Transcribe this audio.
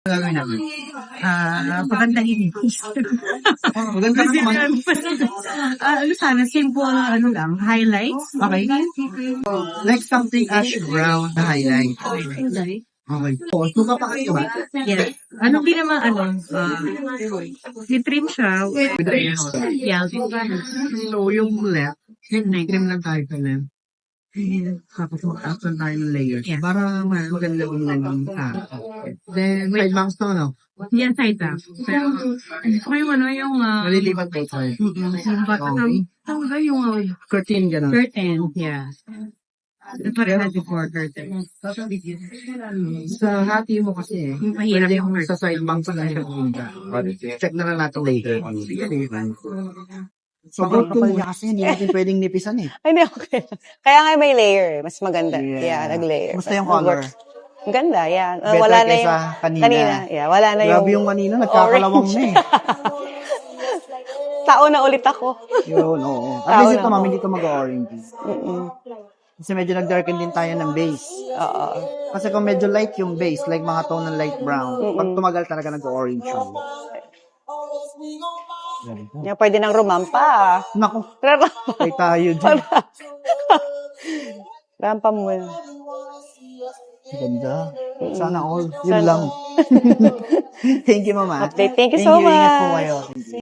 Gagawin namin. Pagandahin. Maganda naman. Ano sana, simple, ano lang, highlights. Okay. Like something ash brown na highlight. Okay. So, papakita ba? Yes. Ano din naman, trim siya. With the air. Yeah. So, yung left, trim lang tayo sa left. Tapos mag-action tayo ng layers. Yeah. Para mas maganda yung lang. Then, side bangs to, no? Yan, side back. Pero, gusto ko yung yung, Nalilipat po tayo. tawag ba yung, Curtain, gano'n. curtain, yeah. Ito rin natin for curtain. Sa hati mo kasi, Mahirap pwede yung yung sa side bangs na yung check na lang natin later. So, kapal niya kasi, hindi natin pwedeng nipisan eh. Ay, hindi, okay. Kaya nga may layer. Mas maganda. Yeah, nag-layer. Musta yung color? Ang ganda, yeah. Better Wala na kaysa yung... kanina. Yeah, wala na yung... Grabe yung kanina, nagkakalawang na eh. Tao na ulit ako. Yun, oo. At Tao least na ito, ako. ma'am, hindi ito mag-orange. Kasi medyo nag-darken din tayo ng base. Oo. Kasi kung medyo light yung base, like mga tone ng light brown, pag tumagal talaga nag-orange siya. Yeah, pwede nang rumampa. Naku, Rampa. ay tayo dyan. Rampa muna. Ganda. Sana all. Yun Sana- lang. Thank you, mama. Update. Thank you so Ingat po much. kayo. Thank you.